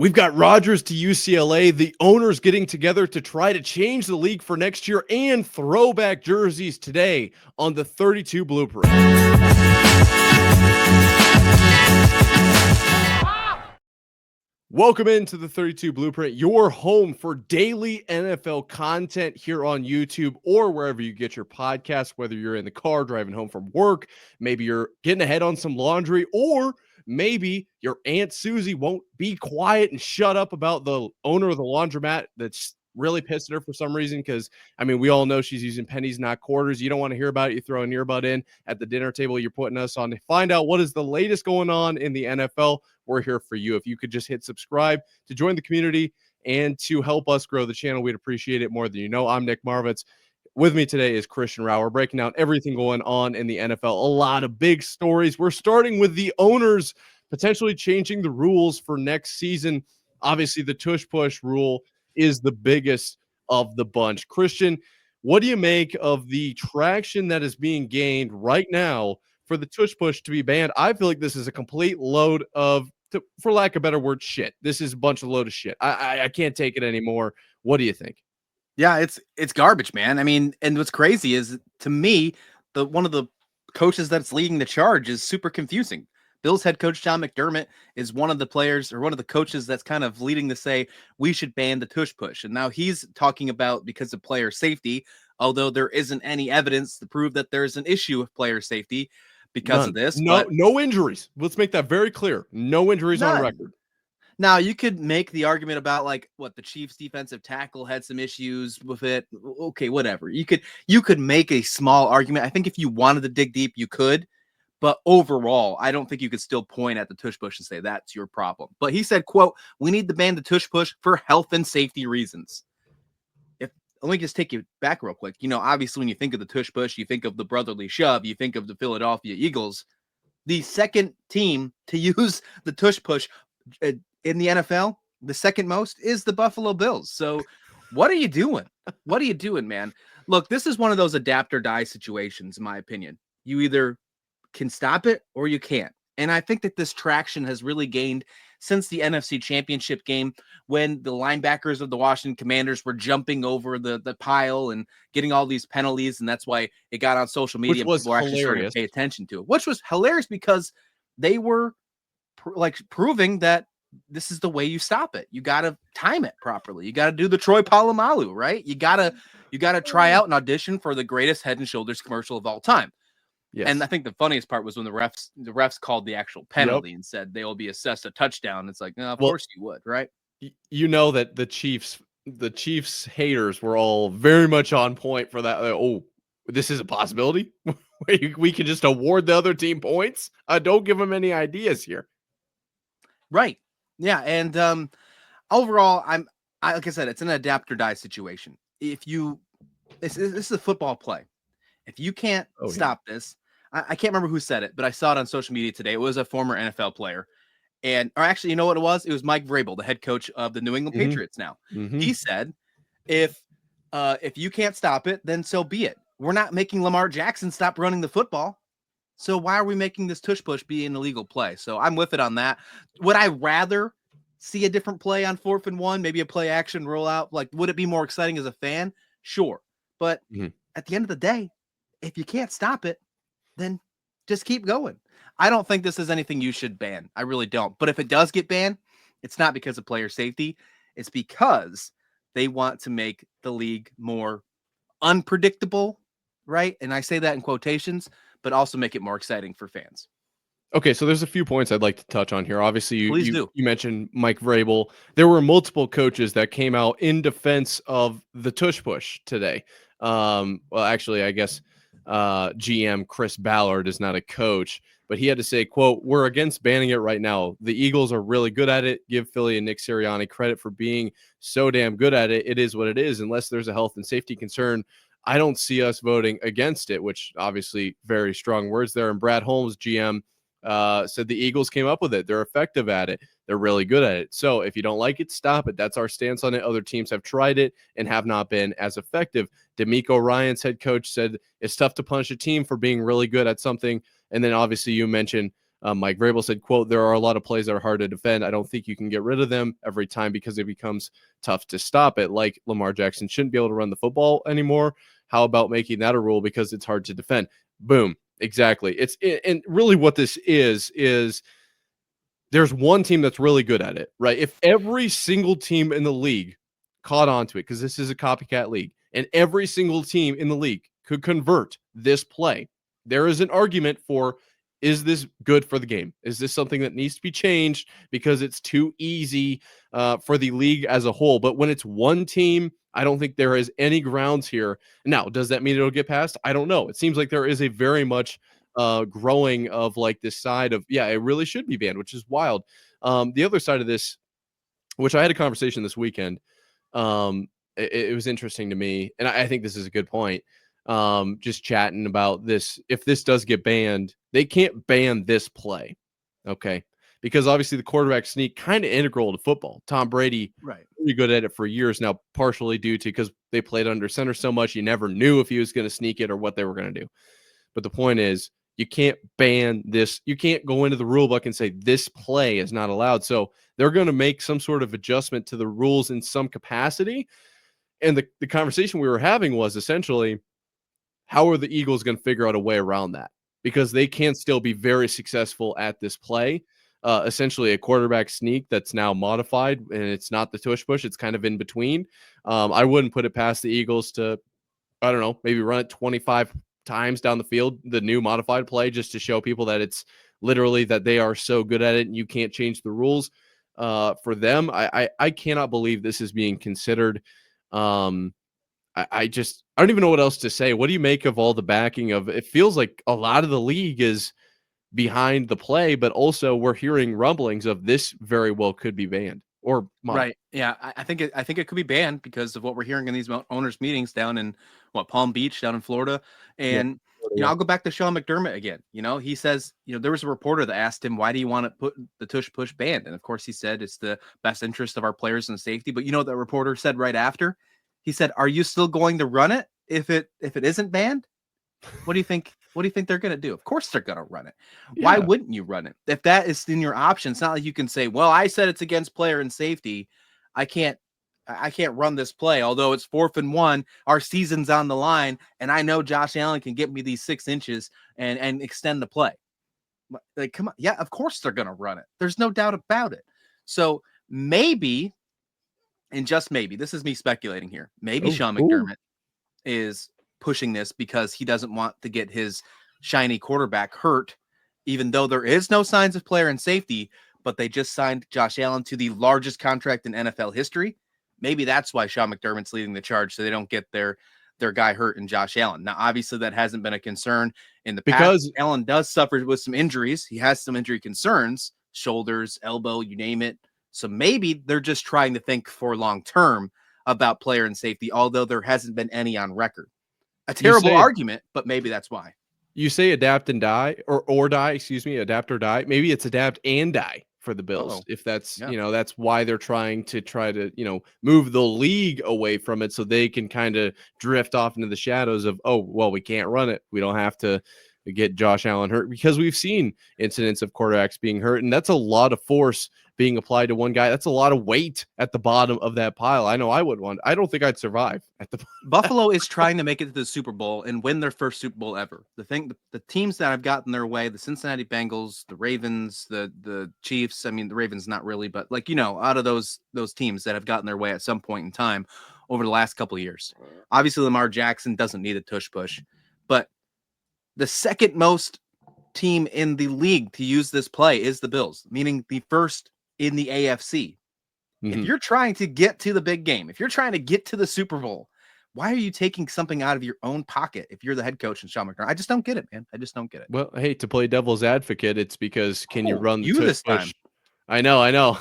We've got Rodgers to UCLA, the owners getting together to try to change the league for next year, and throwback jerseys today on the 32 Blueprint. Welcome into the 32 Blueprint, your home for daily NFL content here on YouTube or wherever you get your podcasts, whether you're in the car driving home from work, maybe you're getting ahead on some laundry, or maybe your Aunt Susie won't be quiet and shut up about the owner of the laundromat that's really pissed at her for some reason because, we all know she's using pennies, not quarters. You don't want to hear about it. You throw an earbud in at the dinner table. You're putting us on to find out what is the latest going on in the NFL. We're here for you. If you could just hit subscribe to join the community and to help us grow the channel, we'd appreciate it more than you know. I'm Nick Marvitz. With me today is Christian Rauer, breaking down everything going on in the NFL. A lot of big stories. We're starting with the owners potentially changing the rules for next season. Obviously, the tush push rule is the biggest of the bunch. Christian, what do you make of the traction that is being gained right now for the tush push to be banned? I feel like this is a complete load of, for lack of a better word, shit. This is a bunch of load of shit. I can't take it anymore. What do you think? Yeah, it's garbage, man. And what's crazy is, to me, one of the coaches that's leading the charge is super confusing. Bills head coach John McDermott is one of the players or one of the coaches that's kind of leading to say we should ban the tush push. And now he's talking about because of player safety, although there isn't any evidence to prove that there's an issue with player safety because of this. No injuries. Let's make that very clear. No injuries on record. Now, you could make the argument about what the Chiefs defensive tackle had some issues with it. Okay, whatever. You could make a small argument. I think if you wanted to dig deep, you could. But overall, I don't think you could still point at the tush push and say that's your problem. But he said, quote, "We need to ban the tush push for health and safety reasons." Let me just take you back real quick. Obviously, when you think of the tush push, you think of the brotherly shove. You think of the Philadelphia Eagles. The second team to use the tush push in the NFL, the second most, is the Buffalo Bills. So what are you doing? What are you doing, man? Look, this is one of those adapt or die situations, in my opinion. You either can stop it or you can't. And I think that this traction has really gained since the NFC Championship game, when the linebackers of the Washington Commanders were jumping over the pile and getting all these penalties. And that's why it got on social media, and people were actually starting to pay attention to it, which was hilarious because they were proving that this is the way you stop it. You got to time it properly. You got to do the Troy Polamalu, right? You got to try out an audition for the greatest Head and Shoulders commercial of all time. Yes. And I think the funniest part was when the refs called the actual penalty and said they will be assessed a touchdown. It's like, no, of course you would, right? You know that the Chiefs haters were all very much on point for that. Oh, this is a possibility. We can just award the other team points. Don't give them any ideas here. Right. Yeah. And overall, like I said, it's an adapt or die situation. This is a football play. If you can't stop this, I can't remember who said it, but I saw it on social media today. It was a former NFL player. Or actually, you know what it was? It was Mike Vrabel, the head coach of the New England Patriots now. He said, if you can't stop it, then so be it. We're not making Lamar Jackson stop running the football. So why are we making this tush push be an illegal play? So I'm with it on that. Would I rather see a different play on 4th and 1, maybe a play action rollout? Would it be more exciting as a fan? Sure. But at the end of the day, if you can't stop it, then just keep going. I don't think this is anything you should ban. I really don't. But if it does get banned, it's not because of player safety. It's because they want to make the league more unpredictable, right? And I say that in quotations, but also make it more exciting for fans. Okay, so there's a few points I'd like to touch on here. Obviously, you mentioned Mike Vrabel. There were multiple coaches that came out in defense of the tush push today. Well, actually, I guess GM Chris Ballard is not a coach, but he had to say, quote, "We're against banning it right now. The Eagles are really good at it. Give Philly and Nick Sirianni credit for being so damn good at it. It is what it is. Unless there's a health and safety concern, I don't see us voting against it," which obviously very strong words there. And Brad Holmes, GM, said the Eagles came up with it. They're effective at it. They're really good at it. So if you don't like it, stop it. That's our stance on it. Other teams have tried it and have not been as effective. D'Amico Ryan's head coach said it's tough to punish a team for being really good at something. And then obviously you mentioned Mike Vrabel said, quote, "There are a lot of plays that are hard to defend. I don't think you can get rid of them every time because it becomes tough to stop it. Like Lamar Jackson shouldn't be able to run the football anymore. How about making that a rule because it's hard to defend?" Boom. Exactly. And really what this is there's one team that's really good at it, right? If every single team in the league caught on to it, because this is a copycat league, and every single team in the league could convert this play, there is an argument for, is this good for the game? Is this something that needs to be changed because it's too easy for the league as a whole? But when it's one team, I don't think there is any grounds here. Now, does that mean it'll get passed? I don't know. It seems like there is a very much growing of like this side of, yeah, it really should be banned, which is wild. The other side of this, which I had a conversation this weekend, it was interesting to me, and I think this is a good point. Just chatting about this. If this does get banned, they can't ban this play, okay? Because obviously the quarterback sneak kind of integral to football. Tom Brady, Right. pretty good at it for years now, partially due to because they played under center so much, you never knew if he was going to sneak it or what they were going to do. But the point is, you can't ban this. You can't go into the rule book and say this play is not allowed. So they're going to make some sort of adjustment to the rules in some capacity. And the conversation we were having was essentially, how are the Eagles going to figure out a way around that? Because they can still be very successful at this play. Essentially a quarterback sneak that's now modified, and it's not the tush push. It's kind of in between. I wouldn't put it past the Eagles to, I don't know, maybe run it 25 times down the field, the new modified play, just to show people that it's literally that they are so good at it and you can't change the rules. For them, I cannot believe this is being considered. I don't even know what else to say. What do you make of all the backing of it? Feels like a lot of the league is behind the play, but also we're hearing rumblings of this very well could be banned or modified. Right. Yeah. I think it could be banned because of what we're hearing in these owners' meetings down in Palm Beach, down in Florida. Yeah. And I'll go back to Sean McDermott again. He says, there was a reporter that asked him, why do you want to put the tush push banned? And of course he said it's the best interest of our players and safety. But you know what the reporter said right after? He said, "Are you still going to run it if it isn't banned?" What do you think? What do you think they're going to do? Of course they're going to run it. Why Yeah. wouldn't you run it? If that is in your option, it's not like you can say, "Well, I said it's against player and safety. I can't run this play, although it's 4th and 1. Our season's on the line, and I know Josh Allen can get me these 6 inches and extend the play." Like, come on. Yeah, of course they're going to run it. There's no doubt about it. So maybe, and just maybe, this is me speculating here. Maybe Sean McDermott is pushing this because he doesn't want to get his shiny quarterback hurt, even though there is no signs of player and safety, but they just signed Josh Allen to the largest contract in NFL history. Maybe that's why Sean McDermott's leading the charge, so they don't get their guy hurt in Josh Allen. Now, obviously, that hasn't been a concern in the past. Because Allen does suffer with some injuries. He has some injury concerns, shoulders, elbow, you name it. So maybe they're just trying to think for long term about player and safety, although there hasn't been any on record. A terrible argument, but maybe that's why. You say adapt and die or die, excuse me, adapt or die. Maybe it's adapt and die for the Bills. Uh-oh. If that's, Yeah. That's why they're trying to, move the league away from it so they can kind of drift off into the shadows of, oh, well, we can't run it. We don't have to get Josh Allen hurt, because we've seen incidents of quarterbacks being hurt, and that's a lot of force being applied to one guy. That's a lot of weight at the bottom of that pile. I know I would want. I don't think I'd survive at the Buffalo is trying to make it to the Super Bowl and win their first Super Bowl ever. The teams that have gotten their way, the Cincinnati Bengals, the Ravens, the Chiefs. I mean, the Ravens not really, but out of those teams that have gotten their way at some point in time over the last couple of years. Obviously, Lamar Jackson doesn't need a tush push, but the second most team in the league to use this play is the Bills, meaning the first in the AFC. If you're trying to get to the big game, if you're trying to get to the Super Bowl, why are you taking something out of your own pocket if you're the head coach in Sean McDermott? I just don't get it, man. I just don't get it. Well, hey, to play devil's advocate, it's because can you run the tush this push? time? I know.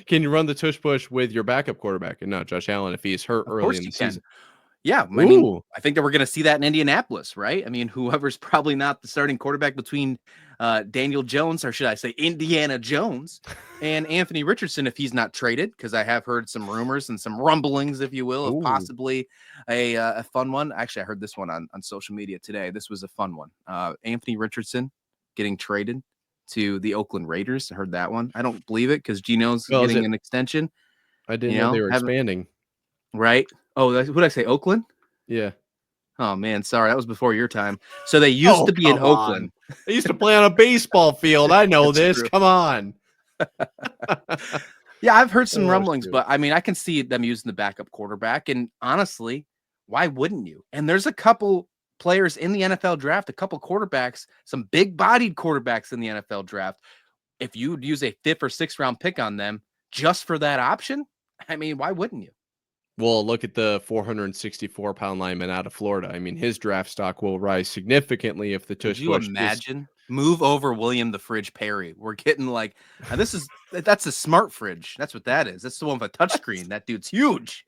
Can you run the tush push with your backup quarterback and not Josh Allen if he's hurt early in the season? Yeah, I mean, I think that we're going to see that in Indianapolis, right? I mean, whoever's probably not the starting quarterback between Daniel Jones, or should I say Indiana Jones, and Anthony Richardson, if he's not traded, because I have heard some rumors and some rumblings, if you will, of possibly a fun one. Actually, I heard this one on social media today. This was a fun one. Anthony Richardson getting traded to the Oakland Raiders. I heard that one. I don't believe it because Gino's Oh, is getting it? an extension. I didn't You know they know, were haven't expanding. right? Oh, what did I say? Oakland? Yeah. Oh man, sorry, that was before your time. So they used Oh, to be in come on. Oakland. I used to play on a baseball field. I know That's this. true. Come on. Yeah, I've heard some Oh, rumblings, shoot. but I mean, I can see them using the backup quarterback. And honestly, why wouldn't you? And there's a couple players in the NFL draft, a couple quarterbacks, some big bodied quarterbacks in the NFL draft. If you'd use a 5th or 6th round pick on them just for that option, I mean, why wouldn't you? Well, look at the 464-pound lineman out of Florida. I mean, his draft stock will rise significantly if the Could tush you push just imagine? Move over William the Fridge Perry. We're getting like that's a smart fridge. That's what that is. That's the one with a touchscreen. That dude's huge.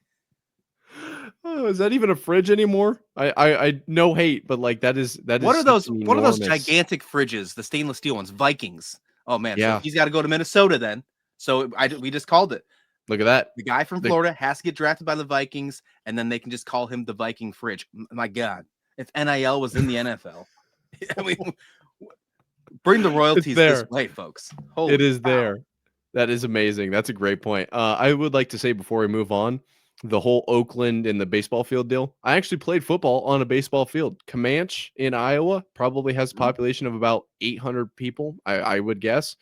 Oh, is that even a fridge anymore? I no hate, but like that is such an What are those enormous. gigantic fridges, the stainless steel ones, Vikings? Oh man, so Yeah, he's got to go to Minnesota then. So we just called it. look at that. The guy from The Florida has to get drafted by the Vikings, and then they can just call him the Viking fridge. My God, if NIL was in the NFL, I mean, bring the it's royalties this there. way, folks. It Holy is cow! there. That is amazing. That's a great point. I would like to say before we move on, the whole Oakland and the baseball field deal. I actually played football on a baseball field. Comanche in Iowa probably has a Mhm. population of about 800 people, I would guess.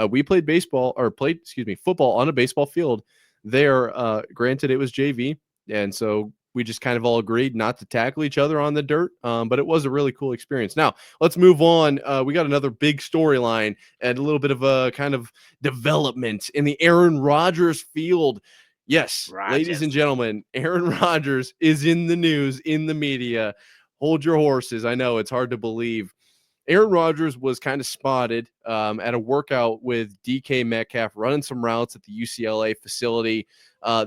We played baseball or played, excuse me, football on a baseball field there. Granted, it was JV. And so we just kind of all agreed not to tackle each other on the dirt. But it was a really cool experience. Now, let's move on. We got another big storyline and a little bit of a kind of development in the Aaron Rodgers field. Yes, ladies Rogers. and gentlemen, Aaron Rodgers is in the news, in the media. Hold your horses. I know it's hard to believe. Aaron Rodgers was kind of spotted at a workout with DK Metcalf running some routes at the UCLA facility.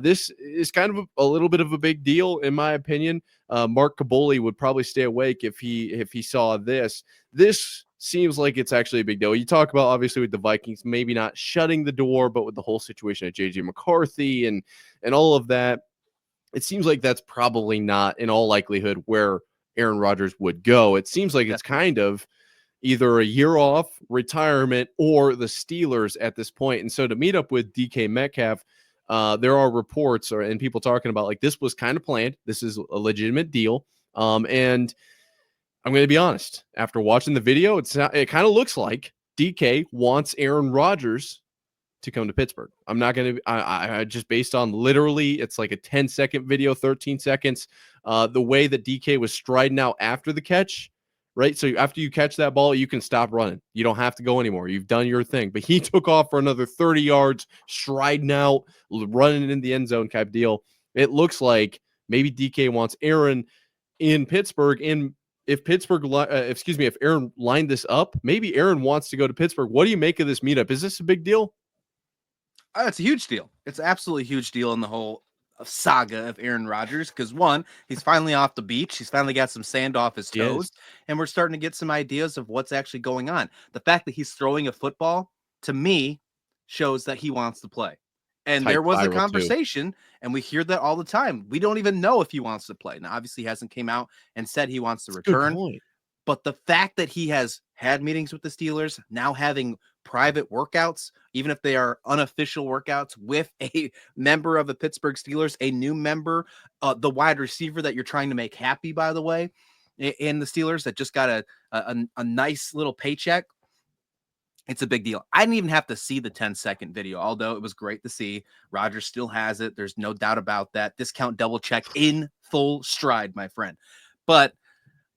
This is kind of a little bit of a big deal, in my opinion. Mark Caboli would probably stay awake if he saw this. This seems like it's actually a big deal. You talk about obviously with the Vikings maybe not shutting the door, but with the whole situation of JJ McCarthy and all of that, it seems like that's probably not in all likelihood where Aaron Rodgers would go. It seems like it's Definitely. kind of either a year off, retirement, or the Steelers at this point. And so to meet up with DK Metcalf, there are reports and people talking about like this was kind of planned. This is a legitimate deal. And I'm going to be honest. After watching the video, it kind of looks like DK wants Aaron Rodgers to come to Pittsburgh. I'm not going to, I just based on literally, it's like a 10-second video, 13 seconds. The way that DK was striding out after the catch, right? So after you catch that ball, you can stop running. You don't have to go anymore. You've done your thing. But he took off for another 30 yards, striding out, running in the end zone type deal. It looks like maybe DK wants Aaron in Pittsburgh. And if if Aaron lined this up, maybe Aaron wants to go to Pittsburgh. What do you make of this meetup? Is this a big deal? It's a huge deal. It's absolutely huge deal in the whole saga of Aaron Rodgers because one, he's finally off the beach. He's finally got some sand off his Yes. toes, and we're starting to get some ideas of what's actually going on. The fact that he's throwing a football to me shows that he wants to play. And there Type was a viral too. conversation, and we hear that all the time. We don't even know if he wants to play. Now, obviously, he hasn't came out and said he wants to That's a good return. point. But the fact that he has had meetings with the Steelers, now having private workouts, even if they are unofficial workouts with a member of the Pittsburgh Steelers, a new member, the wide receiver that you're trying to make happy, by the way, in the Steelers that just got a nice little paycheck. It's a big deal. I didn't even have to see the 10-second video, although it was great to see. Rodgers still has it. There's no doubt about that. Discount double check in full stride, my friend. But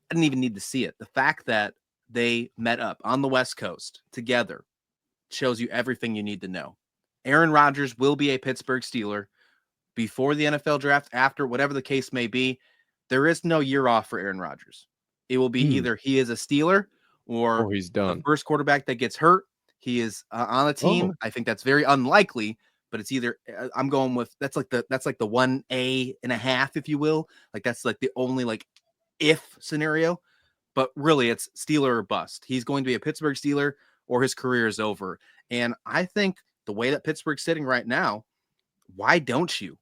I didn't even need to see it. The fact that they met up on the West Coast together shows you everything you need to know. Aaron Rodgers will be a Pittsburgh Steeler before the NFL draft, after, whatever the case may be. There is no year off for Aaron Rodgers. It will be either he is a Steeler or Or he's the done. first quarterback that gets hurt. He is on a team. Oh, I think that's very unlikely, but it's either I'm going with that's like the 1.5, if you will. Like that's like the only like if scenario, but really it's Steeler or bust. He's going to be a Pittsburgh Steeler or his career is over. And I think the way that Pittsburgh's sitting right now, why don't you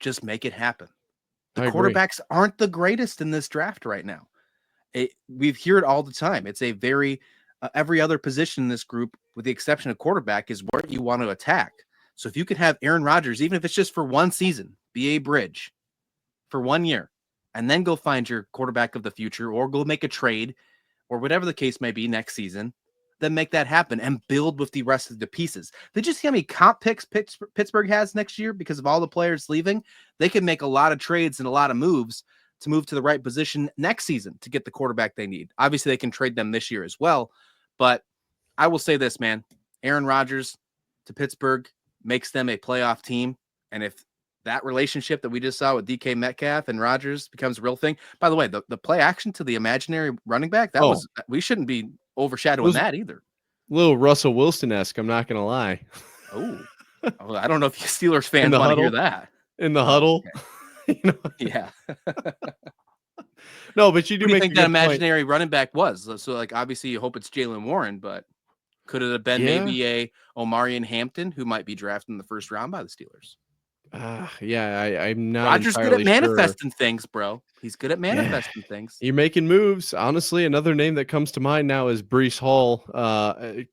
just make it happen? The I agree. quarterbacks aren't the greatest in this draft right now. We hear it all the time. It's a very every other position in this group, with the exception of quarterback, is where you want to attack. So if you could have Aaron Rodgers, even if it's just for one season, be a bridge for 1 year, and then go find your quarterback of the future, or go make a trade, or whatever the case may be next season, then make that happen and build with the rest of the pieces. Did you see how many comp picks Pittsburgh has next year because of all the players leaving? They can make a lot of trades and a lot of moves to move to the right position next season to get the quarterback they need. Obviously, they can trade them this year as well. But I will say this, man. Aaron Rodgers to Pittsburgh makes them a playoff team. And if that relationship that we just saw with DK Metcalf and Rodgers becomes a real thing. By the way, the play action to the imaginary running back, we shouldn't be overshadowing that either. Little Russell Wilson-esque, I'm not going to lie. Oh, I don't know if you Steelers fans want to hear that. In the huddle. Okay. You know? Yeah. No, but you do make think that imaginary running back was. So, like, obviously you hope it's Jalen Warren, but could it have been maybe a Omarion Hampton who might be drafted in the first round by the Steelers? I'm not. Rodgers good at manifesting things, bro. He's good at manifesting things. You're making moves. Honestly, another name that comes to mind now is Breece Hall. I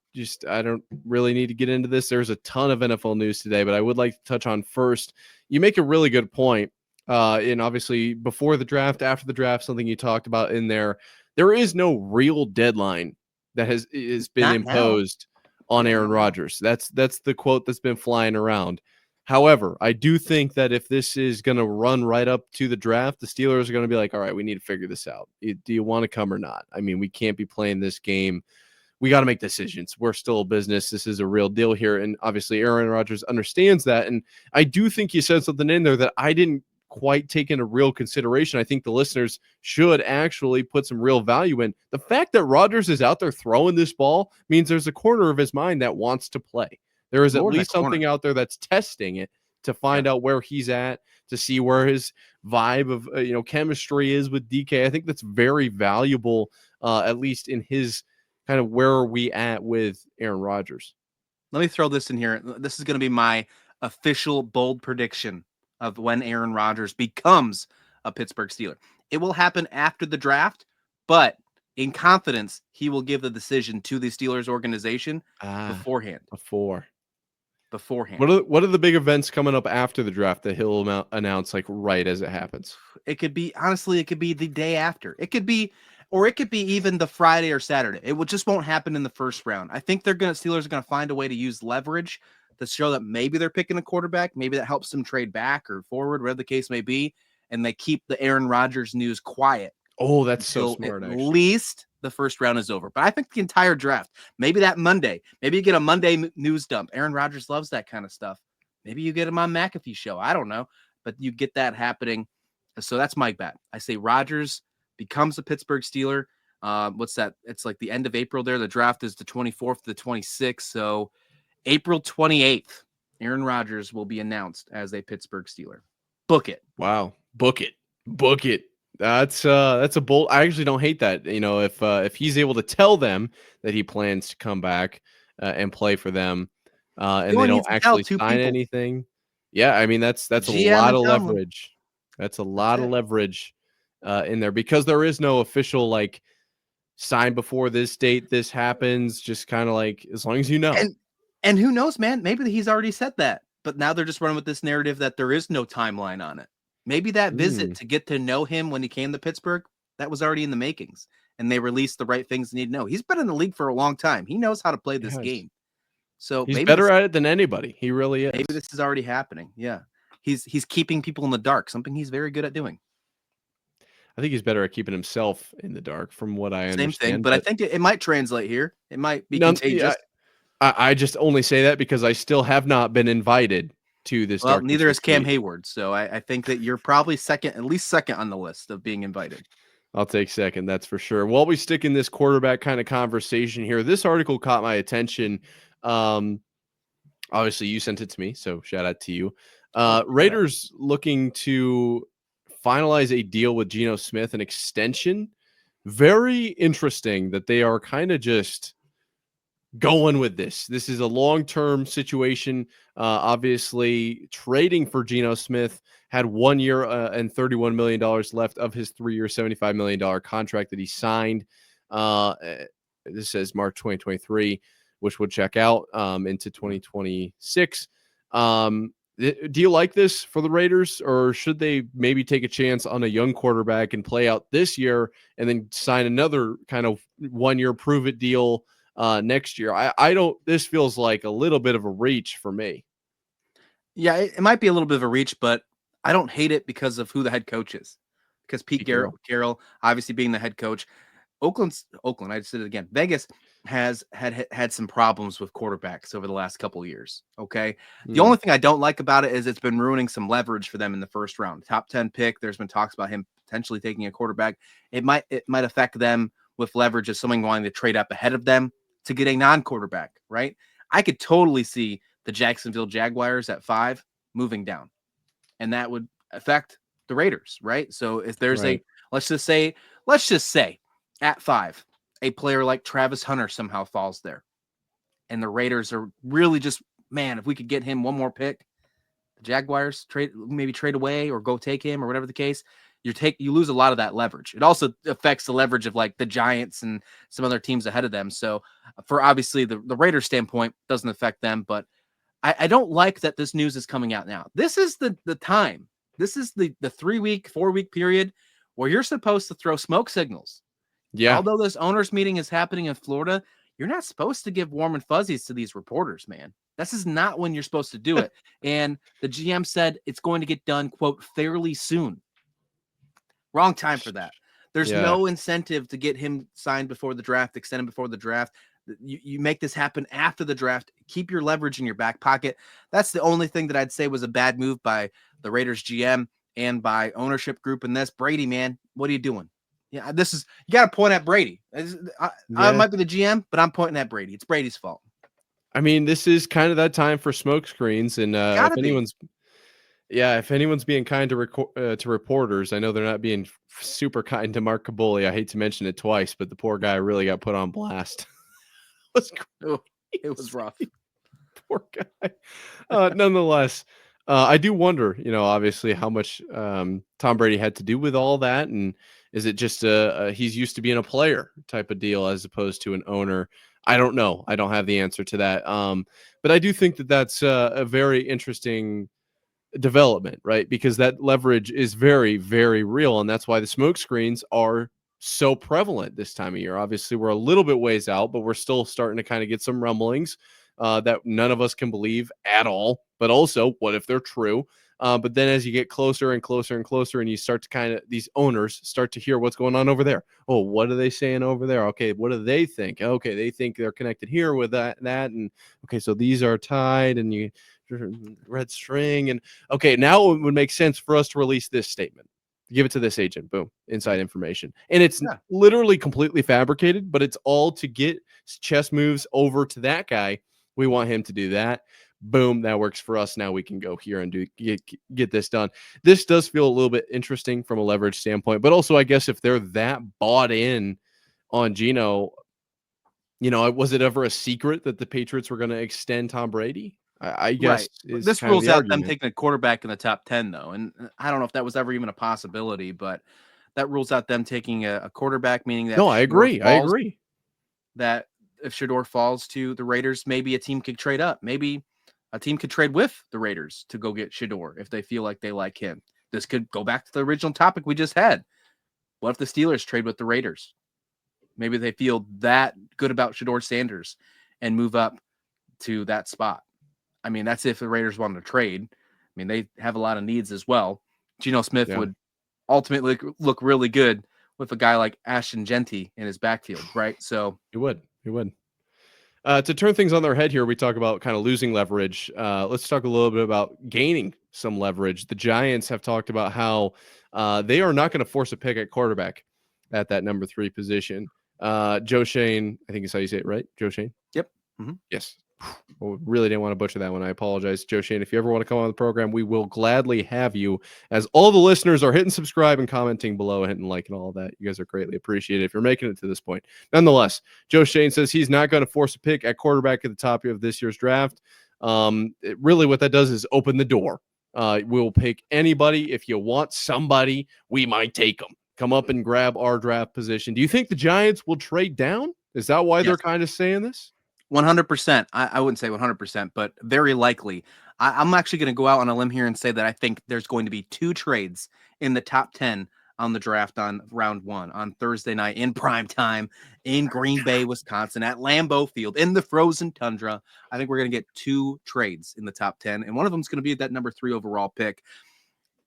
don't really need to get into this. There's a ton of NFL news today, but I would like to touch on first. You make a really good point. And obviously, before the draft, after the draft, something you talked about in there. There is no real deadline that has been imposed on Aaron Rodgers. That's the quote that's been flying around. However, I do think that if this is going to run right up to the draft, the Steelers are going to be like, all right, we need to figure this out. Do you want to come or not? I mean, we can't be playing this game. We got to make decisions. We're still a business. This is a real deal here. And obviously, Aaron Rodgers understands that. And I do think you said something in there that I didn't quite take into real consideration. I think the listeners should actually put some real value in. The fact that Rodgers is out there throwing this ball means there's a corner of his mind that wants to play. There is at least something out there that's testing it to find out where he's at, to see where his vibe of chemistry is with DK. I think that's very valuable, at least in his kind of where are we at with Aaron Rodgers. Let me throw this in here. This is going to be my official bold prediction of when Aaron Rodgers becomes a Pittsburgh Steeler. It will happen after the draft, but in confidence, he will give the decision to the Steelers organization beforehand. Beforehand. What are the big events coming up after the draft that he'll announce like right as it happens? It could be, honestly, it could be the day after. It could be even the Friday or Saturday. It just won't happen in the first round. I think Steelers are going to find a way to use leverage to show that maybe they're picking a quarterback. Maybe that helps them trade back or forward, whatever the case may be. And they keep the Aaron Rodgers news quiet. Oh, that's so smart. At least the first round is over. But I think the entire draft, maybe that Monday, maybe you get a Monday news dump. Aaron Rodgers loves that kind of stuff. Maybe you get him on McAfee show. I don't know, but you get that happening. So that's my bet. I say Rodgers becomes a Pittsburgh Steeler. What's that? It's like the end of April there. The draft is the 24th to the 26th. So April 28th, Aaron Rodgers will be announced as a Pittsburgh Steeler. Book it. Wow. Book it. That's a bold. I actually don't hate that. If he's able to tell them that he plans to come back and play for them, and they don't actually sign anything. Yeah, I mean that's a lot of leverage. That's a lot of leverage in there because there is no official like sign before this date. This happens. Just kind of like as long as you know. And who knows, man? Maybe he's already said that, but now they're just running with this narrative that there is no timeline on it. Maybe that visit to get to know him when he came to Pittsburgh, that was already in the makings, and they released the right things they need to know. He's been in the league for a long time. He knows how to play this game. So he's better at it than anybody. He really is. Maybe this is already happening. Yeah. He's keeping people in the dark, something he's very good at doing. I think he's better at keeping himself in the dark from what I understand. Same thing, but I think it might translate here. It might be contagious. I just only say that because I still have not been invited to this. Well, neither is Cam Hayward. So I think that you're probably at least second on the list of being invited. I'll take second. That's for sure. While we stick in this quarterback kind of conversation here, this article caught my attention. Obviously you sent it to me, so shout out to you. Raiders looking to finalize a deal with Geno Smith, an extension. Very interesting that they are kind of just going with this. This is a long-term situation. Obviously, trading for Geno Smith, had 1 year and $31 million left of his 3-year, $75 million contract that he signed. this says March 2023, which would check out into 2026. Do you like this for the Raiders, or should they maybe take a chance on a young quarterback and play out this year and then sign another kind of 1 year prove it deal next year? I don't, this feels like a little bit of a reach for me. Yeah, it might be a little bit of a reach, but I don't hate it because of who the head coach is. Because Pete Carroll, obviously being the head coach, Oakland, I just did it again. Vegas has had some problems with quarterbacks over the last couple of years. Okay. The only thing I don't like about it is it's been ruining some leverage for them in the first round. Top 10 pick. There's been talks about him potentially taking a quarterback. It might affect them with leverage as someone wanting to trade up ahead of them to get a non-quarterback, right? I could totally see the Jacksonville Jaguars at 5 moving down, and that would affect the Raiders, right? So if there's let's just say at 5, a player like Travis Hunter somehow falls there, and the Raiders are really just, man, if we could get him one more pick, the Jaguars trade away or go take him or whatever the case, you lose a lot of that leverage. It also affects the leverage of like the Giants and some other teams ahead of them. So for obviously the Raiders standpoint, doesn't affect them, but I don't like that this news is coming out now. This is the time. This is the 3-week, 4-week period where you're supposed to throw smoke signals. Yeah. Although this owners meeting is happening in Florida, you're not supposed to give warm and fuzzies to these reporters, man. This is not when you're supposed to do it. And the GM said it's going to get done, quote, fairly soon. Wrong time for that. There's no incentive to get him signed before the draft, extended before the draft. You make this happen after the draft. Keep your leverage in your back pocket. That's the only thing that I'd say was a bad move by the Raiders GM and by ownership group in this. Brady, man, what are you doing? Yeah, you got to point at Brady. I might be the GM, but I'm pointing at Brady. It's Brady's fault. I mean, this is kind of that time for smoke screens, and if anyone's being kind to reporters, I know they're not being super kind to Mark Kaboly. I hate to mention it twice, but the poor guy really got put on blast. It was rough. Poor guy. Nonetheless, I do wonder, obviously how much Tom Brady had to do with all that, and is it just he's used to being a player type of deal as opposed to an owner? I don't know. I don't have the answer to that. But I do think that that's a very interesting development, right? Because that leverage is very, very real, and that's why the smoke screens are so prevalent this time of year. Obviously, we're a little bit ways out, but we're still starting to kind of get some rumblings that none of us can believe at all. But also, what if they're true? But then as you get closer and closer and closer, and you start to these owners start to hear what's going on over there. Oh, what are they saying over there? Okay, what do they think? Okay, they think they're connected here with that, and okay, so these are tied, and you red string, and okay, now it would make sense for us to release this statement. Give it to this agent. Boom, inside information. And it's literally completely fabricated, but it's all to get chess moves over to that guy. We want him to do that. Boom, that works for us. Now we can go here and get this done. This does feel a little bit interesting from a leverage standpoint, but also I guess if they're that bought in on Geno, was it ever a secret that the Patriots were going to extend Tom Brady? I guess this rules out them taking a quarterback in the top 10, though. And I don't know if that was ever even a possibility, but that rules out them taking a quarterback, meaning that. No, I agree. That if Shedeur falls to the Raiders, maybe a team could trade up. Maybe a team could trade with the Raiders to go get Shedeur if they feel like they like him. This could go back to the original topic we just had. What if the Steelers trade with the Raiders? Maybe they feel that good about Shedeur Sanders and move up to that spot. I mean, that's if the Raiders wanted to trade. I mean, they have a lot of needs as well. Geno Smith would ultimately look really good with a guy like Ashton Genty in his backfield, right? So he would. To turn things on their head here, we talk about kind of losing leverage. Let's talk a little bit about gaining some leverage. The Giants have talked about how they are not going to force a pick at quarterback at that number 3 position. Joe Shane, I think is how you say it, right? Joe Shane? Yep. Mm-hmm. Yes. Well, really didn't want to butcher that one. I apologize, Joe Shane. If you ever want to come on the program, we will gladly have you. As all the listeners are hitting subscribe and commenting below, hitting like and all of that, you guys are greatly appreciated if you're making it to this point. Nonetheless, Joe Shane says he's not going to force a pick at quarterback at the top of this year's draft. Really, what that does is open the door. We'll pick anybody. If you want somebody, we might take them. Come up and grab our draft position. Do you think the Giants will trade down Is that why they're Yes. kind of saying this? 100%. I wouldn't say 100%, but very likely. I'm actually going to go out on a limb here and say that I think there's going to be 2 trades in the top 10 on the draft on round 1 on Thursday night in prime time in Green Bay, Wisconsin at Lambeau Field in the frozen tundra. I think we're going to get 2 trades in the top 10, and one of them is going to be that number 3 overall pick.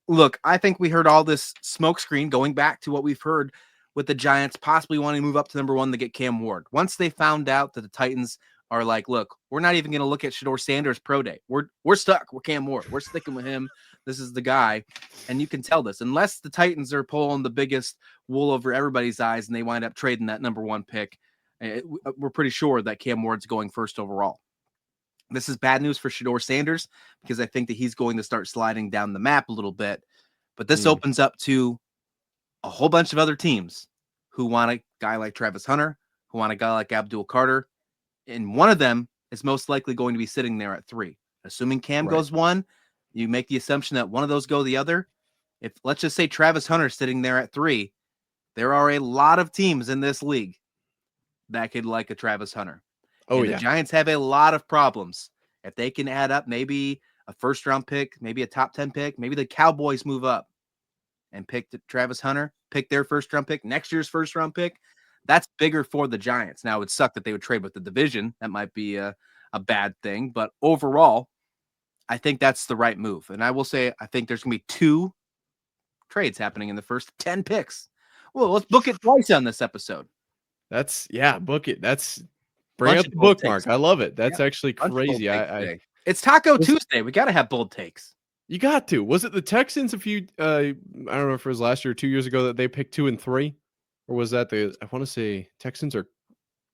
Look, I think we heard all this smokescreen going back to what we've heard with the Giants possibly wanting to move up to number 1 to get Cam Ward. Once they found out that the Titans are like, look, we're not even going to look at Shador Sanders pro day. We're stuck. We're Cam Ward. We're sticking with him. This is the guy. And you can tell this. Unless the Titans are pulling the biggest wool over everybody's eyes and they wind up trading that number 1 pick, we're pretty sure that Cam Ward's going first overall. This is bad news for Shador Sanders because I think that he's going to start sliding down the map a little bit. But this opens up to a whole bunch of other teams who want a guy like Travis Hunter, who want a guy like Abdul Carter. And one of them is most likely going to be sitting there at 3. Assuming Cam goes 1, you make the assumption that one of those go the other. If let's just say Travis Hunter's sitting there at 3, there are a lot of teams in this league that could like a Travis Hunter. Oh, and the Giants have a lot of problems. If they can add up maybe a first-round pick, maybe a top 10 pick, maybe the Cowboys move up and pick Travis Hunter, pick their first-round pick, next year's first-round pick, that's bigger for the Giants. Now, it would suck that they would trade with the division. That might be a bad thing. But overall, I think that's the right move. And I will say, I think there's going to be 2 trades happening in the first 10 picks. Well, let's book it twice on this episode. Book it. Bring up the bookmark. Takes. I love it. That's actually crazy. It's Taco Tuesday. We got to have bold takes. You got to. Was it the Texans I don't know if it was last year or 2 years ago that they picked 2 and 3? Or was that I want to say Texans or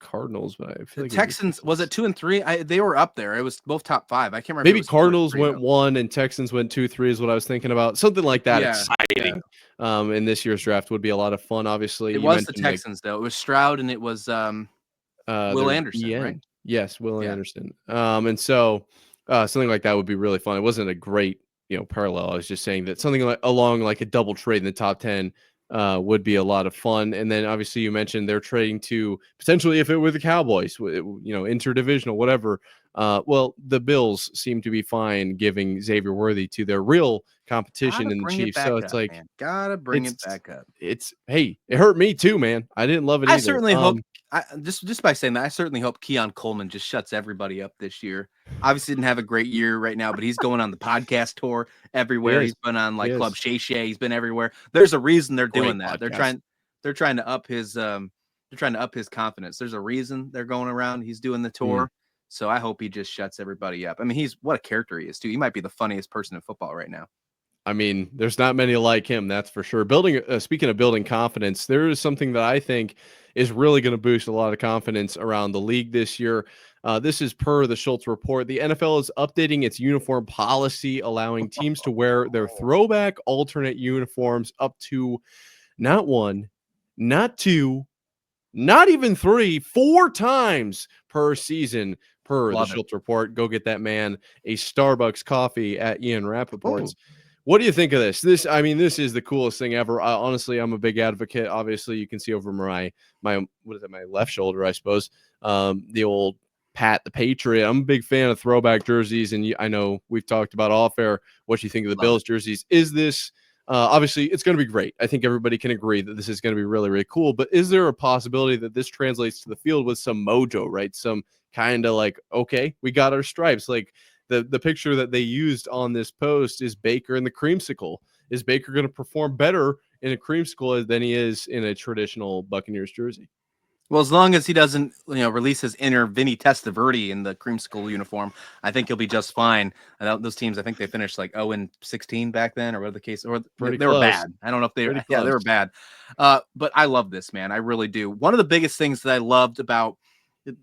Cardinals, but I feel like Texans, was it 2 and 3? They were up there. It was both top 5. I can't remember. Maybe Cardinals went 1 and Texans went 2-3 is what I was thinking about. Something like that. Exciting. Yeah. In this year's draft would be a lot of fun. Obviously, it was the Texans though. It was Stroud and it was Will Anderson, right? Yes, Will Anderson. And so something like that would be really fun. It wasn't a great parallel. I was just saying that something along like a double trade in the top 10 would be a lot of fun. And then obviously you mentioned they're trading to potentially, if it were the Cowboys, interdivisional, whatever. Well, the Bills seem to be fine giving Xavier Worthy to their real competition in the Chiefs. So it's like, man. Gotta bring it back up. It hurt me too, man. I didn't love it either. I certainly hope, just by saying that, I certainly hope Keon Coleman just shuts everybody up this year. Obviously didn't have a great year right now, but he's going on the podcast tour everywhere. He's been on like Club Shay Shay. He's been everywhere. There's a reason they're doing that. Podcast. They're trying to up his confidence. There's a reason they're going around. He's doing the tour. So I hope he just shuts everybody up. I mean, what a character he is too. He might be the funniest person in football right now. I mean, there's not many like him, that's for sure. Speaking of building confidence, there is something that I think is really going to boost a lot of confidence around the league this year. This is per the Schultz report. The NFL is updating its uniform policy, allowing teams to wear their throwback alternate uniforms up to not 1, not 2, not even 3, 4 times per season. Per the Schultz report. Go get that man a Starbucks coffee at Ian Rappaport's. What do you think of this? This is the coolest thing ever. Honestly, I'm a big advocate. Obviously, you can see over my left shoulder, I suppose. The old Pat the Patriot. I'm a big fan of throwback jerseys, and I know we've talked about off air what you think of the Bills jerseys. Is this obviously it's going to be great? I think everybody can agree that this is going to be really, really cool. But is there a possibility that this translates to the field with some mojo, right? Some kind of like, okay, we got our stripes, like. The picture that they used on this post is Baker in the creamsicle. Is Baker going to perform better in a creamsicle than he is in a traditional Buccaneers jersey? Well, as long as he doesn't, release his inner Vinny Testaverde in the creamsicle uniform, I think he'll be just fine. Those teams, I think they finished like 0-16 back then, or whatever the case, or they were bad. I don't know if they were bad. But I love this, man. I really do. One of the biggest things that I loved about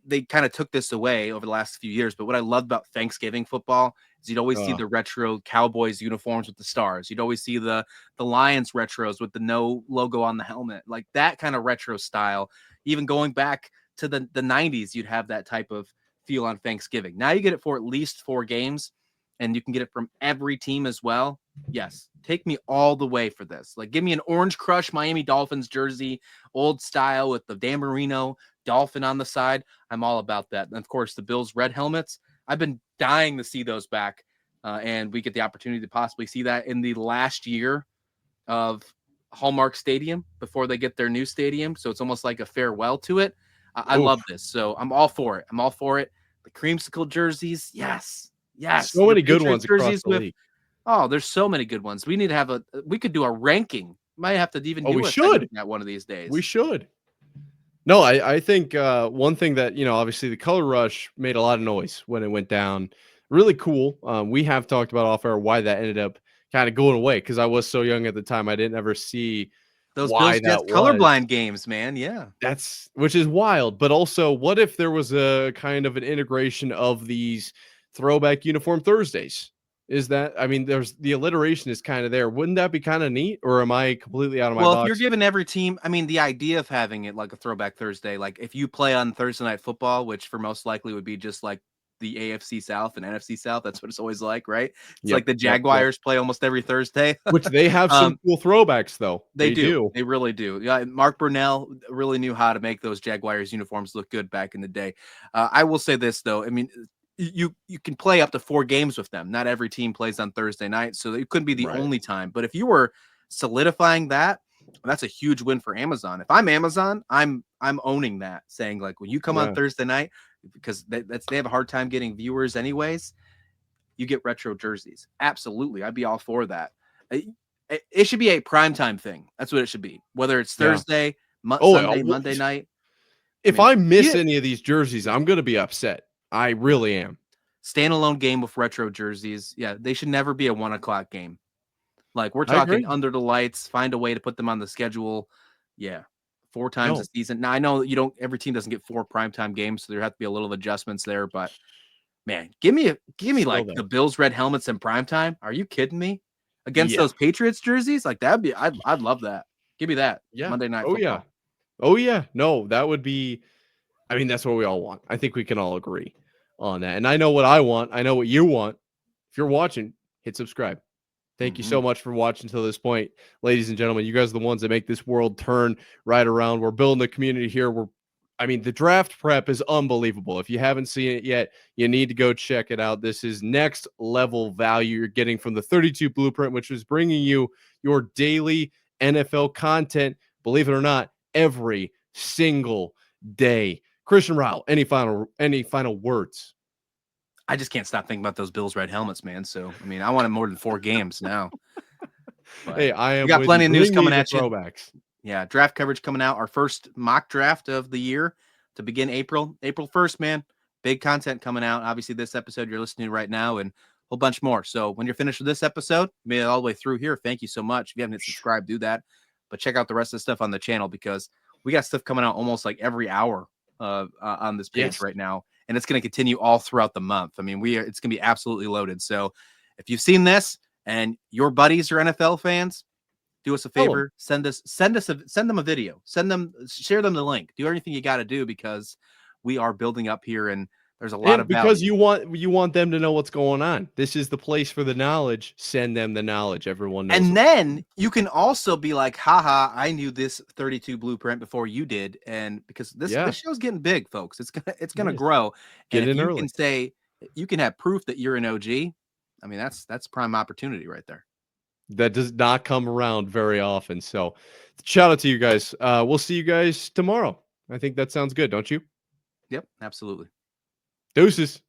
they kind of took this away over the last few years. But what I loved about Thanksgiving football is you'd always see the retro Cowboys uniforms with the stars. You'd always see the Lions retros with the no logo on the helmet, like that kind of retro style. Even going back to the 90s, you'd have that type of feel on Thanksgiving. Now you get it for at least 4 games, and you can get it from every team as well. Yes, take me all the way for this. Like, give me an Orange Crush Miami Dolphins jersey, old style with the Dan Marino dolphin on the side. I'm all about that. And of course, the Bills red helmets. I've been dying to see those back, and we get the opportunity to possibly see that in the last year of Hallmark Stadium before they get their new stadium. So it's almost like a farewell to it. I love Oof. this. So I'm all for it. I'm all for it. The creamsicle jerseys. Yes. Yes. So Your many good Patriots ones across jerseys the with, league. oh, there's so many good ones. We need to have we could do a ranking. Might have to even Oh, we do a segment should. on that one of these We days. should. No, I think one thing that, obviously the color rush made a lot of noise when it went down. Really cool. We have talked about off air why that ended up kind of going away because I was so young at the time. I didn't ever see Those why Bills Jets that was. colorblind games, man. Yeah. Which is wild. But also, what if there was a kind of an integration of these throwback uniform Thursdays? I mean, there's the alliteration is kind of there. Wouldn't that be kind of neat? Or am I completely out of my Well, if you're box? giving every team, I mean, the idea of having it like a throwback Thursday, like if you play on Thursday night football, which for most likely would be just like the AFC South and NFC South, that's what it's always like, right? It's Yep. like the Yep. Yep. Jaguars play almost every Thursday. Which they have some cool throwbacks, though. They They do. do. They really do. Yeah, Mark Brunell really knew how to make those Jaguars uniforms look good back in the day. I will say this though. I mean, you can play up to 4 games with them. Not every team plays on Thursday night, so it couldn't be the Right. only time. But if you were solidifying that, that's a huge win for Amazon. If I'm Amazon, I'm owning that, saying like when you come on Yeah. Thursday night, because they have a hard time getting viewers anyways, you get retro jerseys. Absolutely, I'd be all for that. It should be a primetime thing. That's what it should be. Whether it's Yeah. Thursday, Oh, Sunday, Monday night. I if mean, I miss yeah, any of these jerseys, I'm gonna be upset. I really am. standalone game with retro jerseys. Yeah, they should never be a 1 o'clock game. Like we're I talking agree. under the lights. Find a way to put them on the schedule. Yeah, 4 times a No. season. Now I know you don't. Every team doesn't get 4 primetime games, so there have to be a little adjustments there. But man, give me Still like the though. Bills red helmets in primetime. Are you kidding me? Against Yeah. those Patriots jerseys, like that'd be. I'd love that. Give me that Yeah. Monday Night Oh yeah. Football. Oh yeah. No, that would be I mean, that's what we all want. I think we can all agree on that. And I know what I want. I know what you want. If you're watching, hit subscribe. Thank you Mhm. so much for watching till this point, ladies and gentlemen. You guys are the ones that make this world turn right around. We're building a community here. I mean, the draft prep is unbelievable. If you haven't seen it yet, you need to go check it out. This is next level value you're getting from the 32 Blueprint, which is bringing you your daily NFL content, believe it or not, every single day. Christian Rao, any final words? I just can't stop thinking about those Bills red helmets, man. So I mean, I want it more than 4 games now. But Hey, I we am got with you. plenty of news Bring me coming the at you. throwbacks. Yeah, draft coverage coming out. Our first mock draft of the year to begin April 1st, man. Big content coming out. Obviously, this episode you're listening to right now and a whole bunch more. So when you're finished with this episode, you made it all the way through here. Thank you so much. If you haven't hit subscribe, do that. But check out the rest of the stuff on the channel because we got stuff coming out almost like every hour on this page Yes. right now. And it's going to continue all throughout the month. I mean, it's going to be absolutely loaded. So if you've seen this and your buddies are NFL fans, do us a Tell them. favor, send them a video, share them the link, do everything you got to do because we are building up here and there's a lot And of because value. you want them to know what's going on. This is the place for the knowledge. Send them the knowledge. Everyone knows And what's going then on. you can also be like, haha, I knew this 32 blueprint before you did. And because Yeah, this show's getting big, folks, it's it gonna is. grow. And Get if in you early. can say you can have proof that you're an OG, I mean that's prime opportunity right there. That does not come around very often. So shout out to you guys. We'll see you guys tomorrow. I think that sounds good, don't you? Yep, absolutely. Deuces.